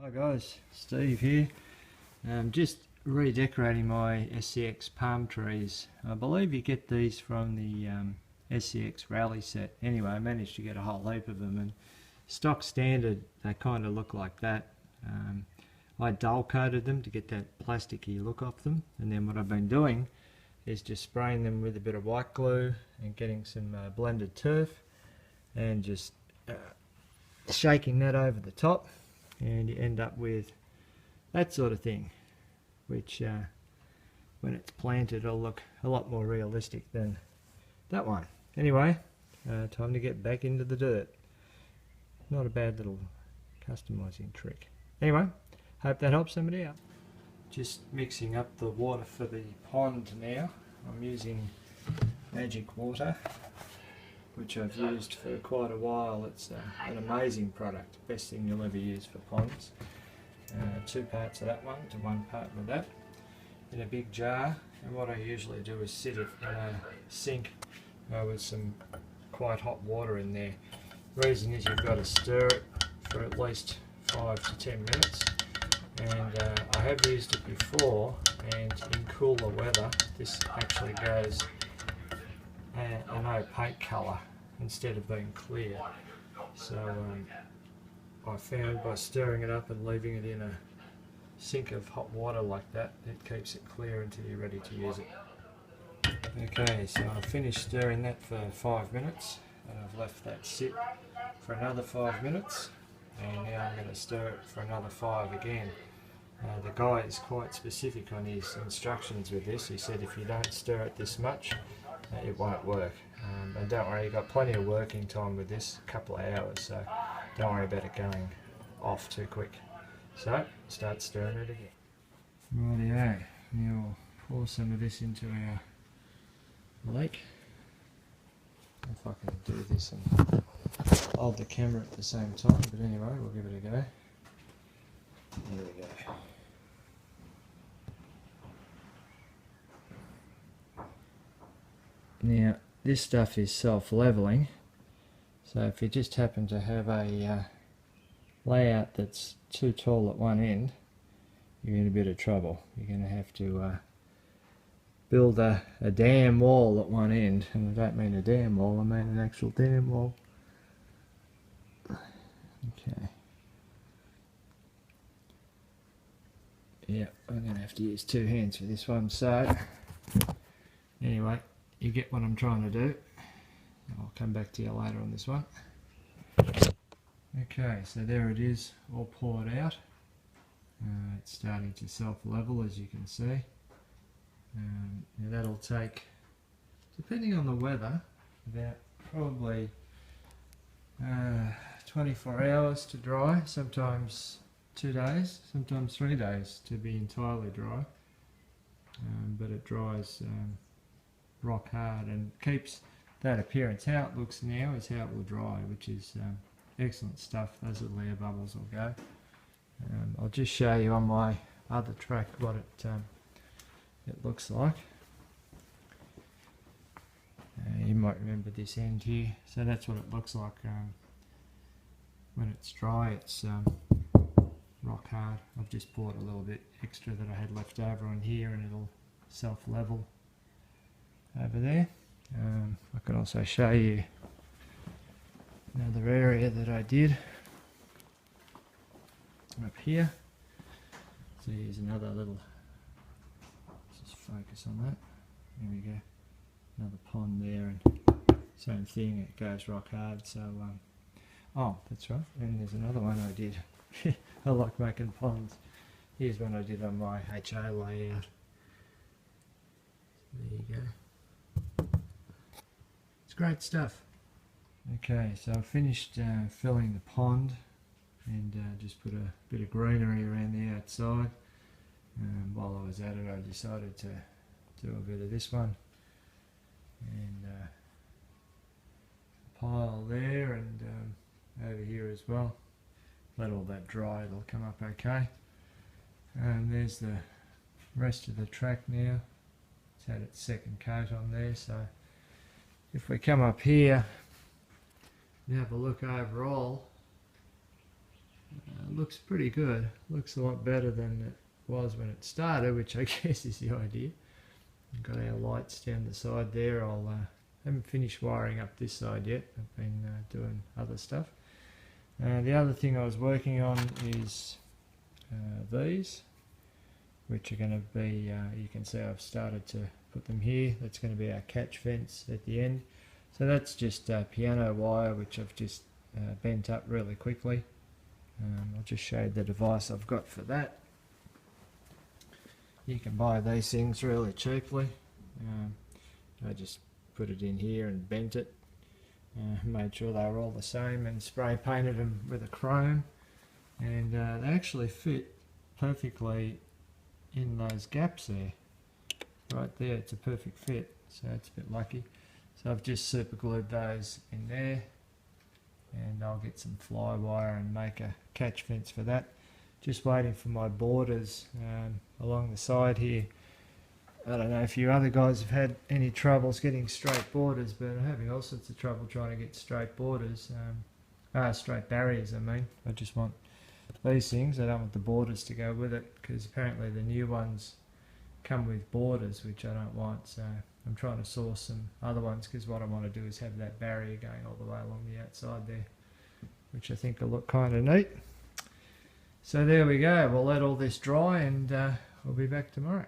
Hi guys, Steve here. Just redecorating my Scx Palm Trees. I believe you get these from the Scx Rally set. Anyway, I managed to get a whole heap of them, and stock standard they kind of look like that. I dull coated them to get that plasticky look off them, and then what I've been doing is just spraying them with a bit of white glue and getting some blended turf and just shaking that over the top, and you end up with that sort of thing, which when it's planted will look a lot more realistic than that one. Anyway, time to get back into the dirt. Not a bad little customizing trick. Anyway, hope that helps somebody out. Just mixing up the water for the pond now. I'm using magic water, which I've used for quite a while. It's an amazing product, best thing you'll ever use for ponds. 2 parts of that one to 1 part of that in a big jar, and what I usually do is sit it in a sink with some quite hot water in there. Reason is you've got to stir it for at least 5 to 10 minutes, and I have used it before, and in cooler weather this actually goes an opaque colour instead of being clear. So I found by stirring it up and leaving it in a sink of hot water like that, it keeps it clear until you're ready to use it. Okay, so I've finished stirring that for 5 minutes, and I've left that sit for another 5 minutes, and now I'm going to stir it for another 5 again. The guy is quite specific on his instructions with this. He said if you don't stir it this much, it won't work. And don't worry, you've got plenty of working time with this, a couple of hours, so don't worry about it going off too quick. So, start stirring it again. Rightio, now we'll pour some of this into our lake. If I can do this and hold the camera at the same time, but anyway, we'll give it a go. Here we go. Now, this stuff is self-leveling, so if you just happen to have a layout that's too tall at one end, you're in a bit of trouble. You're going to have to build a dam wall at one end, and I don't mean a dam wall, I mean an actual dam wall. Okay. Yeah, I'm going to have to use 2 hands for this one, so anyway, you get what I'm trying to do. I'll come back to you later on this one. Okay, so there it is, all poured out. It's starting to self-level, as you can see. Now that'll take, depending on the weather, about probably 24 hours to dry, sometimes 2 days, sometimes 3 days to be entirely dry. But it dries rock hard and keeps that appearance. How it looks now is how it will dry, which is excellent stuff. Those little air bubbles will go. I'll just show you on my other track what it looks like. You might remember this end here, so that's what it looks like when it's dry. It's rock hard. I've just poured a little bit extra that I had left over on here, and it'll self-level over there. I can also show you another area that I did up here. So here's another little, let's just focus on that. There we go. Another pond there, and same thing, it goes rock hard. So oh, that's right, and there's another one I did. I like making ponds. Here's one I did on my HA layout. There you go. It's great stuff. Okay, so I finished filling the pond, and just put a bit of greenery around the outside. While I was at it, I decided to do a bit of this one, and pile there, and over here as well. Let all that dry, it'll come up okay. And there's the rest of the track now. It's had its second coat on there, so if we come up here and have a look overall, looks pretty good. Looks a lot better than it was when it started, which I guess is the idea. We've got our lights down the side there. Haven't finished wiring up this side yet. I've been doing other stuff. The other thing I was working on is these, which are going to be, you can see I've started to put them here. That's going to be our catch fence at the end. So that's just piano wire, which I've just bent up really quickly. I'll just show you the device I've got for that. You can buy these things really cheaply. I just put it in here and bent it. Made sure they were all the same and spray painted them with a chrome. And they actually fit perfectly in those gaps there. Right there, it's a perfect fit, so it's a bit lucky. So I've just super glued those in there, and I'll get some fly wire and make a catch fence for that. Just waiting for my borders along the side here. I don't know if you other guys have had any troubles getting straight borders, but I'm having all sorts of trouble trying to get straight borders, straight barriers I mean. I just want these things, I don't want the borders to go with it, because apparently the new ones come with borders, which I don't want, so I'm trying to source some other ones, because what I want to do is have that barrier going all the way along the outside there, which I think will look kind of neat. So there we go, we'll let all this dry and we'll be back tomorrow.